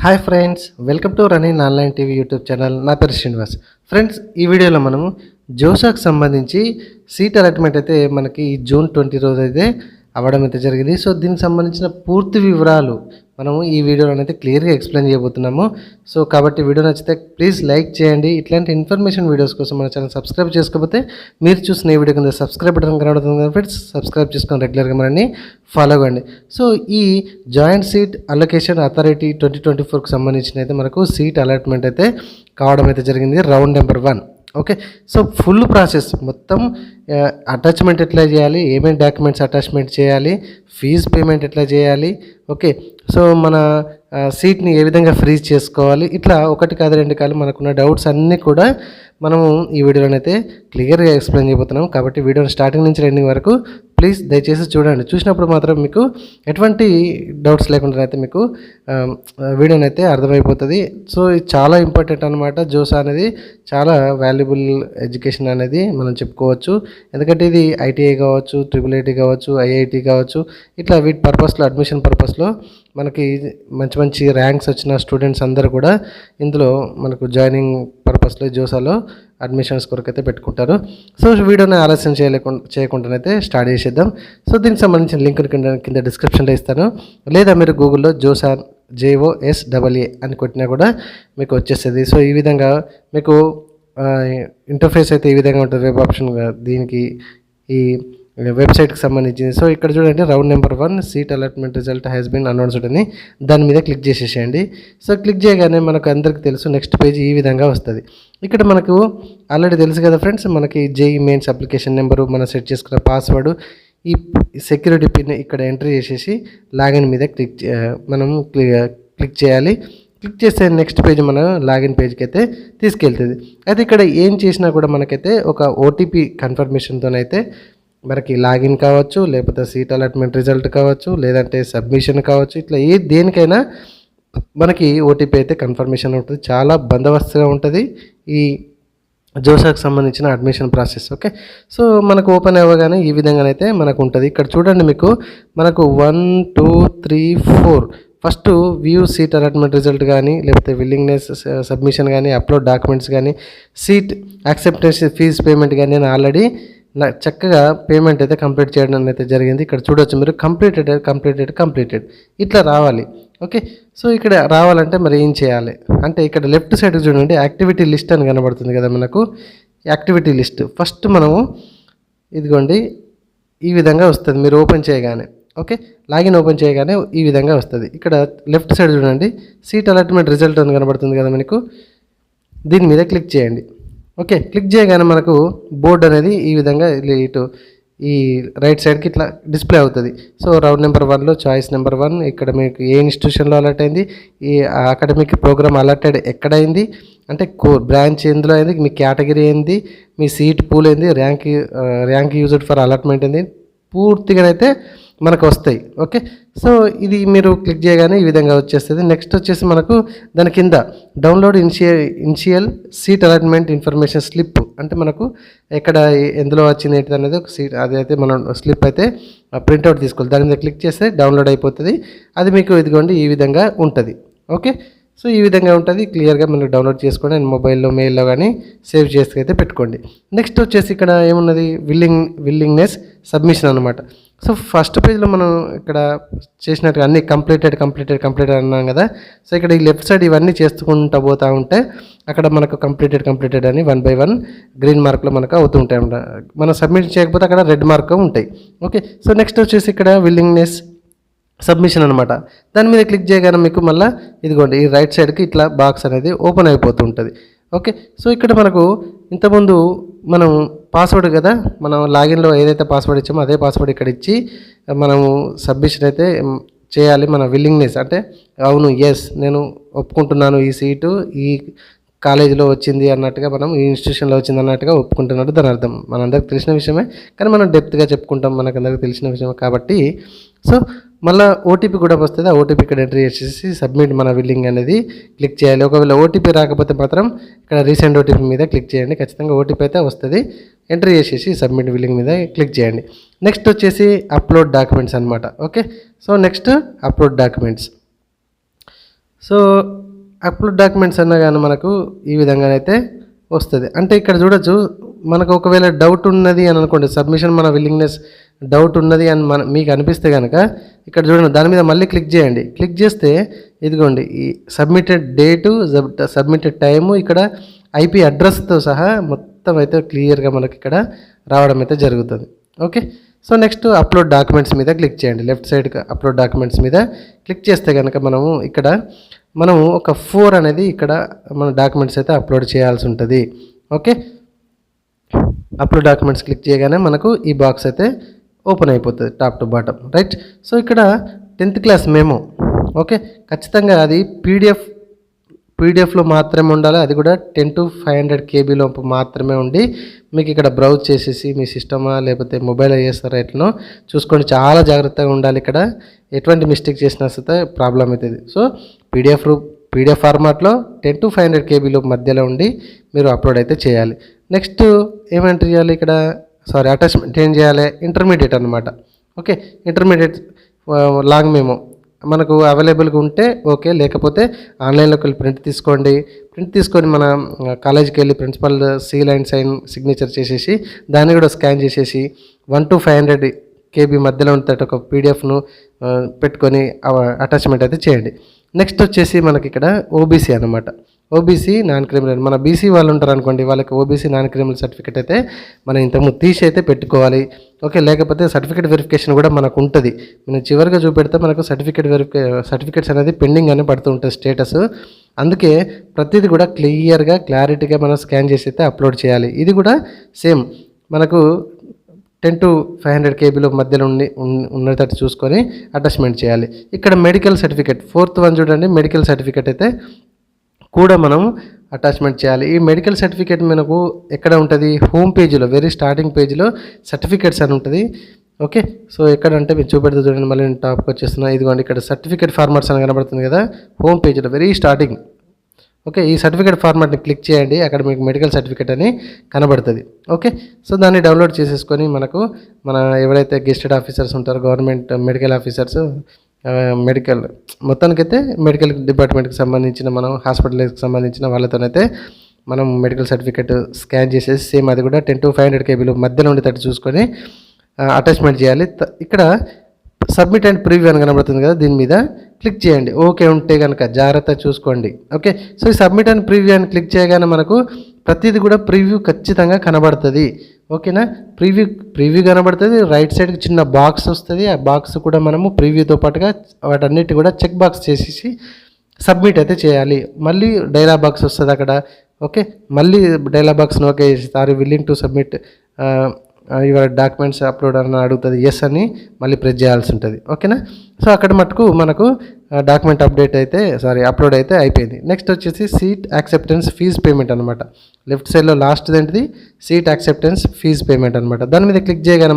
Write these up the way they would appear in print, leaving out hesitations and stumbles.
Hi friends, welcome to running online TV YouTube channel. నా పేరు Srinivas. Friends, ఈ వీడియోలో మనము జోసాకు సంబంధించి సీట్ అలాట్మెంట్ అయితే మనకి జూన్ 20 రోజు అయితే అవ్వడం అయితే జరిగింది. సో దీనికి సంబంధించిన పూర్తి వివరాలు మనము ఈ వీడియోలో అయితే క్లియర్గా ఎక్స్ప్లెయిన్ చేయబోతున్నాము. సో కాబట్టి వీడియో నచ్చితే ప్లీజ్ లైక్ చేయండి. ఇట్లాంటి ఇన్ఫర్మేషన్ వీడియోస్ కోసం మన ఛానల్ సబ్స్క్రైబ్ చేసుకోకపోతే మీరు చూసిన ఈ వీడియో కింద సబ్స్క్రైబ్ బటన్ కనబడుతుంది కదా ఫ్రెండ్స్, సబ్స్క్రైబ్ చేసుకొని రెగ్యులర్గా మనల్ని ఫాలో అవ్వండి. సో ఈ జాయింట్ సీట్ అలొకేషన్ అథారిటీ 2024కి సంబంధించిన అయితే మనకు సీట్ అలాట్మెంట్ అయితే కావడం అయితే జరిగింది. Round number 1. Okay, so full process మొత్తం అటాచ్మెంట్ ఎట్లా చేయాలి, ఏమేమి డాక్యుమెంట్స్ అటాచ్మెంట్ చేయాలి, ఫీజు పేమెంట్ ఎట్లా చేయాలి, ఓకే, సో మన సీట్ని ఏ విధంగా ఫ్రీజ్ చేసుకోవాలి, ఇట్లా ఒకటి కాదు రెండు కాదు మనకున్న డౌట్స్ అన్నీ కూడా మనము ఈ వీడియోలోనైతే క్లియర్గా ఎక్స్ప్లెయిన్ చేయబోతున్నాం. కాబట్టి వీడియోని స్టార్టింగ్ నుంచి ఎండింగ్ వరకు ప్లీజ్ దయచేసి చూడండి. చూసినప్పుడు మాత్రం మీకు ఎటువంటి డౌట్స్ లేకుండా అయితే మీకు వీడియోని అయితే అర్థమైపోతుంది. సో ఇది చాలా ఇంపార్టెంట్ అనమాట. జోసా అనేది చాలా వాల్యుబుల్ ఎడ్యుకేషన్ అనేది మనం చెప్పుకోవచ్చు. ఎందుకంటే ఇది ఐటీఐ కావచ్చు, IIIT కావచ్చు, IIT కావచ్చు, ఇట్లా వీటి పర్పస్లో అడ్మిషన్ పర్పస్లో మనకి మంచి మంచి ర్యాంక్స్ వచ్చిన స్టూడెంట్స్ అందరూ కూడా ఇందులో మనకు జాయినింగ్ పర్పస్లో జోసాలో అడ్మిషన్స్ కొరకు అయితే పెట్టుకుంటారు. సో వీడియోని ఆలస్యం చేయకుండానైతే స్టార్ట్ చేసేద్దాం. సో దీనికి సంబంధించిన లింక్ కింద డిస్క్రిప్షన్లో ఇస్తాను, లేదా మీరు గూగుల్లో జోసా JOSAA అని కొట్టినా కూడా మీకు వచ్చేస్తుంది. సో ఈ విధంగా మీకు ఇంటర్ఫేస్ అయితే ఈ విధంగా ఉంటుంది. వెబ్ ఆప్షన్ దీనికి ఈ వెబ్సైట్కి సంబంధించింది. సో ఇక్కడ చూడండి, round number 1 seat allotment result has been announced అని దాని మీద క్లిక్ చేసేసేయండి. సో క్లిక్ చేయగానే మనకు అందరికీ తెలుసు నెక్స్ట్ పేజ్ ఈ విధంగా వస్తుంది. ఇక్కడ మనకు ఆల్రెడీ తెలుసు కదా ఫ్రెండ్స్, మనకి JEE మెయిన్స్ అప్లికేషన్ నెంబరు, మనం సెట్ చేసుకున్న పాస్వర్డ్, ఈ సెక్యూరిటీ పిన్ ఇక్కడ ఎంట్రీ చేసేసి లాగిన్ మీద మనం క్లిక్ చేయాలి. క్లిక్ చేస్తే నెక్స్ట్ పేజ్ మన లాగిన్ పేజ్కి అయితే తీసుకెళ్తుంది. అయితే ఇక్కడ ఏం చేసినా కూడా మనకైతే ఒక OTP కన్ఫర్మేషన్తోనైతే మనకి లాగిన్ కావచ్చు, లేకపోతే సీట్ అలాట్మెంట్ రిజల్ట్ కావచ్చు, లేదంటే సబ్మిషన్ కావచ్చు, ఇట్లా దేనికైనా మనకి OTP అయితే కన్ఫర్మేషన్ ఉంటుంది. చాలా బందోబస్తుగా ఉంటుంది ఈ జోసాకు సంబంధించిన అడ్మిషన్ ప్రాసెస్. ఓకే, సో మనకు ఓపెన్ అవ్వగానే ఈ విధంగానైతే మనకు ఉంటుంది. ఇక్కడ చూడండి, మీకు మనకు 1 2 3 4 first view seat allotment result కానీ, లేకపోతే విల్లింగ్నెస్ సబ్మిషన్ కానీ, అప్లోడ్ డాక్యుమెంట్స్ కానీ, సీట్ యాక్సెప్టెన్స్ ఫీజ్ పేమెంట్ కానీ నేను ఆల్రెడీ చక్కగా పేమెంట్ అయితే కంప్లీట్ చేయడం అయితే జరిగింది. ఇక్కడ చూడవచ్చు మీరు కంప్లీటెడ్ ఇట్లా రావాలి. ఓకే, సో ఇక్కడ రావాలంటే మరి ఏం చేయాలి అంటే, ఇక్కడ లెఫ్ట్ సైడ్ చూడండి యాక్టివిటీ లిస్ట్ అని కనబడుతుంది కదా మనకు. యాక్టివిటీ లిస్ట్ ఫస్ట్ మనము ఇదిగోండి ఈ విధంగా వస్తుంది. మీరు ఓపెన్ చేయగానే, ఓకే, లాగిన్ ఓపెన్ చేయగానే ఈ విధంగా వస్తుంది. ఇక్కడ లెఫ్ట్ సైడ్ చూడండి సీట్ అలాట్మెంట్ రిజల్ట్ అని కనబడుతుంది కదా మనకు. దీని మీద క్లిక్ చేయండి. ఓకే, క్లిక్ చేయగానే మనకు బోర్డు అనేది ఈ విధంగా ఇటు ఈ రైట్ సైడ్కి ఇట్లా డిస్ప్లే అవుతుంది. సో రౌండ్ నెంబర్ 1లో చాయిస్ నెంబర్ 1, ఇక్కడ మీకు ఏ ఇన్స్టిట్యూషన్లో అలర్ట్ అయింది, ఈ అకాడమిక్ ప్రోగ్రామ్ అలర్టెడ్ ఎక్కడైంది అంటే బ్రాంచ్ ఎందులో అయింది, మీ కేటగిరీ ఏంది, మీ సీట్ పూల్ ఏంది, ర్యాంక్ యూజ్డ్ ఫర్ అలాట్మెంట్ ఏంది, పూర్తిగానైతే మనకు వస్తాయి. ఓకే, సో ఇది మీరు క్లిక్ చేయగానే ఈ విధంగా వచ్చేస్తుంది. నెక్స్ట్ వచ్చేసి మనకు దాని కింద download initial seat allotment information slip, అంటే మనకు ఎక్కడ ఎందులో వచ్చింది ఏంటి అనేది ఒక సీట్, అదైతే మనం స్లిప్ అయితే ప్రింట్అవుట్ తీసుకోవాలి. దాని మీద క్లిక్ చేస్తే డౌన్లోడ్ అయిపోతుంది. అది మీకు ఇదిగోండి ఈ విధంగా ఉంటుంది. ఓకే, సో ఈ విధంగా ఉంటుంది. క్లియర్గా మీరు డౌన్లోడ్ చేసుకోండి అండ్ మొబైల్లో మెయిల్లో కానీ సేవ్ చేసి అయితే పెట్టుకోండి. నెక్స్ట్ వచ్చేసి ఇక్కడ ఏమున్నది, విల్లింగ్నెస్ సబ్మిషన్ అనమాట. సో ఫస్ట్ పేజ్లో మనం ఇక్కడ చేసినట్టుగా అన్నీ కంప్లీటెడ్ అన్నాం కదా. సో ఇక్కడ ఈ లెఫ్ట్ సైడ్ ఇవన్నీ చేసుకుంటూ పోతూ ఉంటే అక్కడ మనకు కంప్లీటెడ్ అని 1 by 1 గ్రీన్ మార్క్లో మనకు అవుతూ ఉంటాయి అన్నమాట. మనం సబ్మిట్ చేయకపోతే అక్కడ రెడ్ మార్క్ ఉంటాయి. ఓకే, సో నెక్స్ట్ వచ్చేసి ఇక్కడ విల్లింగ్నెస్ సబ్మిషన్ అనమాట. దాని మీద క్లిక్ చేయగానే మీకు మళ్ళీ ఇదిగోండి ఈ రైట్ సైడ్కి ఇట్లా బాక్స్ అనేది ఓపెన్ అయిపోతూ ఉంటుంది. ఓకే, సో ఇక్కడ మనకు ఇంతకుముందు మనం పాస్వర్డ్ కదా, మనం లాగిన్లో ఏదైతే పాస్వర్డ్ ఇచ్చామో అదే పాస్వర్డ్ ఇక్కడ ఇచ్చి మనము సబ్మిషన్ అయితే చేయాలి. మన విల్లింగ్నెస్ అంటే అవును ఎస్ నేను ఒప్పుకుంటున్నాను, ఈ సీటు ఈ కాలేజీలో వచ్చింది అన్నట్టుగా, మనం ఈ ఇన్స్టిట్యూషన్లో వచ్చింది అన్నట్టుగా ఒప్పుకుంటున్నట్టు దాని అర్థం. మనందరికి తెలిసిన విషయమే, కానీ మనం డెప్త్గా చెప్పుకుంటాం, మనకందరికి తెలిసిన విషయమే కాబట్టి. సో మళ్ళీ OTP కూడా వస్తుంది. ఆ OTP ఇక్కడ ఎంట్రీ చేసేసి సబ్మిట్ మన బిల్లింగ్ అనేది క్లిక్ చేయాలి. ఒకవేళ OTP రాకపోతే మాత్రం ఇక్కడ రీసెంట్ OTP మీద క్లిక్ చేయండి. ఖచ్చితంగా OTP అయితే వస్తుంది. ఎంట్రీ చేసేసి సబ్మిట్ బిల్లింగ్ మీద క్లిక్ చేయండి. నెక్స్ట్ వచ్చేసి అప్లోడ్ డాక్యుమెంట్స్ అనమాట. Okay, so next upload documents. So upload documents అన్నా కానీ మనకు ఈ విధంగానైతే వస్తుంది. అంటే ఇక్కడ చూడొచ్చు, మనకు ఒకవేళ డౌట్ ఉన్నది అని అనుకోండి, సబ్మిషన్ మన విల్లింగ్నెస్ డౌట్ ఉన్నది అని మీకు అనిపిస్తే కనుక ఇక్కడ చూడండి, దాని మీద మళ్ళీ క్లిక్ చేయండి. క్లిక్ చేస్తే ఇదిగోండి ఈ సబ్మిటెడ్ డేటు, సబ్మిటెడ్ టైము, ఇక్కడ ఐపీ అడ్రస్తో సహా మొత్తం అయితే క్లియర్గా మనకి ఇక్కడ రావడం అయితే జరుగుతుంది. Okay, so next upload documents మీద క్లిక్ చేయండి. లెఫ్ట్ సైడ్ అప్లోడ్ డాక్యుమెంట్స్ మీద క్లిక్ చేస్తే కనుక మనము ఒక 4 అనేది ఇక్కడ మన డాక్యుమెంట్స్ అయితే అప్లోడ్ చేయాల్సి ఉంటుంది. ఓకే, అప్లోడ్ డాక్యుమెంట్స్ క్లిక్ చేయగానే మనకు ఈ బాక్స్ అయితే ఓపెన్ అయిపోతుంది top to bottom, right. So ఇక్కడ 10th క్లాస్ మెమో, ఓకే, ఖచ్చితంగా అది పీడిఎఫ్లో మాత్రమే ఉండాలి. అది కూడా 10 to 500 KB లోపు మాత్రమే ఉండి మీకు ఇక్కడ బ్రౌజ్ చేసేసి మీ సిస్టమా లేకపోతే మొబైల్ చేస్తారా ఎట్లనో చూసుకోండి. చాలా జాగ్రత్తగా ఉండాలి. ఇక్కడ ఎటువంటి మిస్టేక్ చేసినా సరే ప్రాబ్లం అవుతుంది. సో పీడిఎఫ్ ఫార్మాట్లో 10 to 500 KB లోపు మధ్యలో ఉండి మీరు అప్లోడ్ అయితే చేయాలి. నెక్స్ట్ ఏమంటే చేయాలి ఇక్కడ, అటాచ్మెంట్ ఏం చేయాలి, ఇంటర్మీడియట్ అనమాట. ఓకే, ఇంటర్మీడియట్ లాంగ్ మెమో మనకు అవైలబుల్గా ఉంటే ఓకే, లేకపోతే ఆన్లైన్లోకి వెళ్ళి ప్రింట్ తీసుకొని మన కాలేజీకి వెళ్ళి principal seal and sign signature చేసేసి దాన్ని కూడా స్కాన్ చేసేసి 1 to 500 KB మధ్యలో ఉంటే ఒక పీడిఎఫ్ను పెట్టుకొని అటాచ్మెంట్ అయితే చేయండి. నెక్స్ట్ వచ్చేసి మనకి ఇక్కడ ఓబీసీ అనమాట. ఓబీసీ నాన్ క్రిమినల్, మన బీసీ వాళ్ళు ఉంటారు అనుకోండి, వాళ్ళకి ఓబీసీ నాన్ క్రిమినల్ సర్టిఫికేట్ అయితే మనం ఇంతకుముందు తీసి అయితే పెట్టుకోవాలి. ఓకే, లేకపోతే సర్టిఫికేట్ వెరిఫికేషన్ కూడా మనకు ఉంటుంది. మనం చివరిగా చూపెడితే మనకు సర్టిఫికేట్స్ అనేది పెండింగ్ అని పడుతూ ఉంటుంది స్టేటస్. అందుకే ప్రతిదీ కూడా క్లారిటీగా మనం స్కాన్ చేసి అయితే అప్లోడ్ చేయాలి. ఇది కూడా సేమ్ మనకు 10 to 500 KB మధ్యలో ఉన్నట్టు చూసుకొని అటాచ్మెంట్ చేయాలి. ఇక్కడ మెడికల్ సర్టిఫికేట్ 4th వన్ చూడండి, మెడికల్ సర్టిఫికేట్ అయితే కూడా మనం అటాచ్మెంట్ చేయాలి. ఈ మెడికల్ సర్టిఫికేట్ మనకు ఎక్కడ ఉంటుంది, హోమ్ పేజీలో వెరీ స్టార్టింగ్ పేజీలో సర్టిఫికేట్స్ అని ఉంటుంది. ఓకే, సో ఎక్కడంటే మీరు చూపెడితే చూడండి, మళ్ళీ నేను టాప్కి వచ్చేస్తున్నా. ఇదిగోండి ఇక్కడ సర్టిఫికేట్ ఫార్మాట్స్ అని కనబడుతుంది కదా హోమ్ పేజీలో వెరీ స్టార్టింగ్. ఓకే, ఈ సర్టిఫికేట్ ఫార్మాట్ని క్లిక్ చేయండి, అక్కడ మీకు మెడికల్ సర్టిఫికేట్ అని కనబడుతుంది. ఓకే, సో దాన్ని డౌన్లోడ్ చేసేసుకొని మన ఎవరైతే గెస్టెడ్ ఆఫీసర్స్ ఉంటారో గవర్నమెంట్ మెడికల్ ఆఫీసర్స్, మెడికల్ మొత్తానికైతే మెడికల్ డిపార్ట్మెంట్కి సంబంధించిన మనం హాస్పిటల్కి సంబంధించిన వాళ్ళతోనైతే మనం మెడికల్ సర్టిఫికేట్ స్కాన్ చేసేసి సేమ్ అది కూడా 10 to 500 KB మధ్యలో ఉండేటట్టు చూసుకొని అటాచ్మెంట్ చేయాలి. ఇక్కడ సబ్మిట్ అండ్ ప్రివ్యూ అని కనబడుతుంది కదా, దీని మీద క్లిక్ చేయండి. ఓకే ఉంటే కనుక జాగ్రత్త చూసుకోండి. ఓకే, సో ఈ సబ్మిట్ అండ్ ప్రివ్యూ అని క్లిక్ చేయగానే మనకు ప్రతిదీ కూడా ప్రివ్యూ ఖచ్చితంగా కనబడుతుంది. ఓకేనా, ప్రివ్యూ కనబడుతుంది. రైట్ సైడ్కి చిన్న బాక్స్ వస్తుంది. ఆ బాక్స్ కూడా మనము ప్రివ్యూతో పాటుగా వాటన్నిటి కూడా చెక్ బాక్స్ చేసేసి సబ్మిట్ అయితే చేయాలి. మళ్ళీ డైలాగ్ బాక్స్ వస్తుంది అక్కడ. ఓకే, మళ్ళీ డైలాగ్ బాక్స్ని okay sorry willing to submit your documents upload అని అడుగుతుంది. ఎస్ అని మళ్ళీ ప్రెస్ చేయాల్సి ఉంటుంది. ఓకేనా, సో అక్కడ మటుకు మనకు డాక్యుమెంట్ అప్లోడ్ అయితే అయిపోయింది. నెక్స్ట్ వచ్చేసి సీట్ యాక్సెప్టెన్స్ ఫీజ్ పేమెంట్ అనమాట. లెఫ్ట్ సైడ్లో లాస్ట్ ఏంటిది సీట్ యాక్సెప్టెన్స్ ఫీజ్ పేమెంట్ అనమాట. దాని మీద క్లిక్ చేయగానే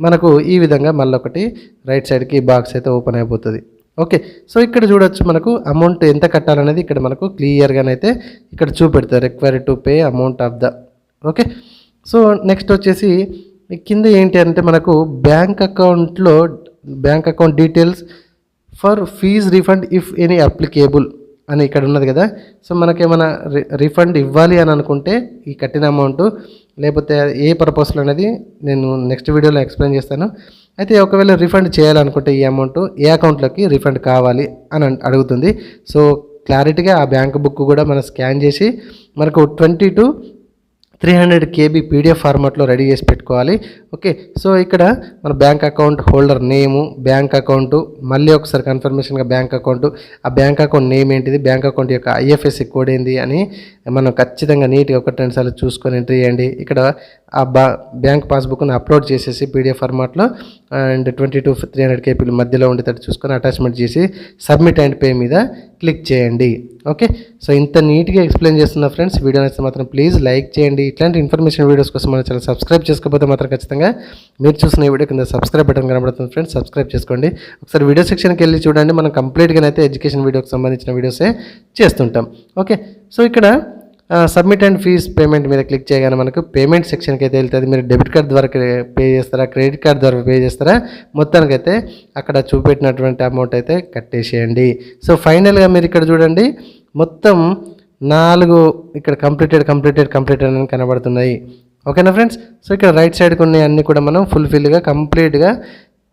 మనకు ఈ విధంగా మళ్ళొకటి రైట్ సైడ్కి బాక్స్ అయితే ఓపెన్ అయిపోతుంది. ఓకే, సో ఇక్కడ చూడొచ్చు మనకు అమౌంట్ ఎంత కట్టాలనేది ఇక్కడ మనకు క్లియర్గానైతే ఇక్కడ చూపెడతారు. Required to pay amount of the. Okay, so next వచ్చేసి కింద ఏంటి అంటే మనకు bank account details for fees refund if any applicable అని ఇక్కడ ఉన్నది కదా. సో మనకేమైనా రిఫండ్ ఇవ్వాలి అని అనుకుంటే ఈ కట్టిన అమౌంట్ లేకపోతే ఏ పర్పస్లో అనేది నేను నెక్స్ట్ వీడియోలో ఎక్స్ప్లెయిన్ చేస్తాను. అయితే ఒకవేళ రిఫండ్ చేయాలనుకుంటే ఈ అమౌంట్ ఏ అకౌంట్లోకి రిఫండ్ కావాలి అని అడుగుతుంది. సో క్లారిటీగా ఆ బ్యాంక్ బుక్ కూడా మనం స్కాన్ చేసి మనకు 20 to 300 KB PDF ఫార్మాట్లో రెడీ చేసి పెట్టుకోవాలి. ఓకే, సో ఇక్కడ మన బ్యాంక్ అకౌంట్ హోల్డర్ నేము, బ్యాంక్ అకౌంటు, మళ్ళీ ఒకసారి కన్ఫర్మేషన్గా బ్యాంక్ అకౌంట్, ఆ బ్యాంక్ అకౌంట్ నేమ్ ఏంటిది, బ్యాంక్ అకౌంట్ యొక్క IFSC కోడ్ ఏంది అని మనం ఖచ్చితంగా నీట్గా 1-2 సార్లు చూసుకొని ఎంట్రీ చేయండి. ఇక్కడ ఆ బ్యాంక్ పాస్బుక్ని అప్లోడ్ చేసేసి PDF ఫార్మాట్లో అండ్ 20 to 300 KB మధ్యలో ఉండేటట్టు చూసుకొని అటాచ్మెంట్ చేసి సబ్మిట్ అండ్ పే మీద క్లిక్ చేయండి. ఓకే, సో ఇంత నీట్గా ఎక్స్ప్లెయిన్ చేస్తున్నా ఫ్రెండ్స్. వీడియో నచ్చితే మాత్రం ప్లీజ్ లైక్ చేయండి. ఇట్లాంటి ఇన్ఫర్మేషన్ వీడియోస్ కోసం మన ఛానల్ సబ్స్క్రైబ్ చేసుకోకపోతే మాత్రం ఖచ్చితంగా మీరు చూసిన ఈ వీడియో కింద సబ్స్క్రైబ్ బటన్ కనబడుతుంది ఫ్రెండ్స్, సబ్స్క్రైబ్ చేసుకోండి. ఒకసారి వీడియో సెక్షన్కి వెళ్ళి చూడండి. మనం కంప్లీట్గా అయితే ఎడ్యుకేషన్ వీడియోకి సంబంధించిన వీడియోసే చేస్తుంటాం. ఓకే, సో ఇక్కడ సబ్మిట్ అండ్ ఫీజ్ పేమెంట్ మీద క్లిక్ చేయగానే మనకు పేమెంట్ సెక్షన్కి అయితే వెళ్తుంది. మీరు డెబిట్ కార్డ్ ద్వారా పే చేస్తారా, క్రెడిట్ కార్డ్ ద్వారా పే చేస్తారా, మొత్తానికైతే అక్కడ చూపెట్టినటువంటి అమౌంట్ అయితే కట్టేసేయండి. సో ఫైనల్గా మీరు ఇక్కడ చూడండి, మొత్తం 4 ఇక్కడ కంప్లీటెడ్ అని కనబడుతున్నాయి. ఓకేనా ఫ్రెండ్స్. సో ఇక్కడ రైట్ సైడ్ కొన్ని అన్నీ కూడా మనం ఫుల్ఫిల్గా కంప్లీట్గా,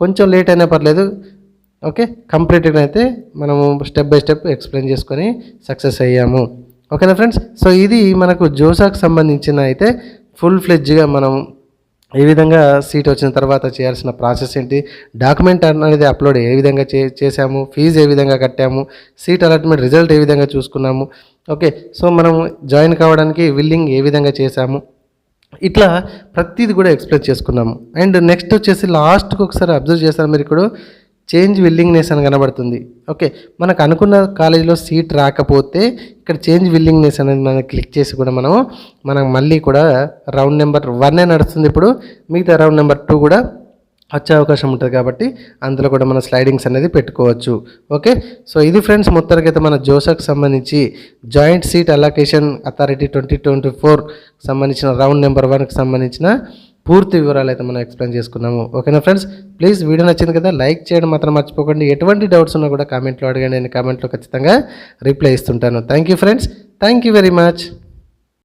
కొంచెం లేట్ అయినా పర్లేదు, ఓకే, కంప్లీట్గా అయితే మనము స్టెప్ బై స్టెప్ ఎక్స్ప్లెయిన్ చేసుకొని సక్సెస్ అయ్యాము. ఓకేనా ఫ్రెండ్స్. సో ఇది మనకు జోసాకు సంబంధించిన అయితే ఫుల్ ఫ్లెడ్జ్గా మనం ఏ విధంగా సీట్ వచ్చిన తర్వాత చేయాల్సిన ప్రాసెస్ ఏంటి, డాక్యుమెంట్ అనేది అప్లోడ్ ఏ విధంగా చేసాము, ఫీజు ఏ విధంగా కట్టాము, సీట్ అలాట్మెంట్ రిజల్ట్ ఏ విధంగా చూసుకున్నాము, ఓకే, సో మనం జాయిన్ కావడానికి విల్లింగ్ ఏ విధంగా చేసాము, ఇట్లా ప్రతిదీ కూడా ఎక్స్ప్లెయిన్ చేసుకున్నాము. అండ్ నెక్స్ట్ వచ్చేసి లాస్ట్కి ఒకసారి అబ్జర్వ్ చేస్తారు మీరు, ఇక్కడ చేంజ్ విల్లింగ్నెస్ అని కనబడుతుంది. ఓకే, మనకు అనుకున్న కాలేజీలో సీట్ రాకపోతే ఇక్కడ చేంజ్ విల్లింగ్నెస్ అనేది మనం క్లిక్ చేసి కూడా మనం మళ్ళీ కూడా రౌండ్ నెంబర్ 1 నడుస్తుంది ఇప్పుడు, మిగతా రౌండ్ నెంబర్ 2 కూడా వచ్చే అవకాశం ఉంటుంది కాబట్టి అందులో కూడా మన స్లైడింగ్స్ అనేది పెట్టుకోవచ్చు. ఓకే, సో ఇది ఫ్రెండ్స్ మొత్తానికి అయితే మన జోసాకు సంబంధించి జాయింట్ సీట్ అలొకేషన్ అథారిటీ 2024 సంబంధించిన రౌండ్ నెంబర్ 1కి సంబంధించిన పూర్తి వివరాలు అయితే మనం ఎక్స్ప్లెయిన్ చేసుకున్నాము. ఓకేనా ఫ్రెండ్స్. ప్లీజ్ వీడియో నచ్చింది కదా, లైక్ చేయడం మాత్రం మర్చిపోకండి. ఎటువంటి డౌట్స్ ఉన్నా కూడా కామెంట్లో అడగండి, నేను కామెంట్లో ఖచ్చితంగా రిప్లై ఇస్తుంటాను. Thank you friends, thank you very much.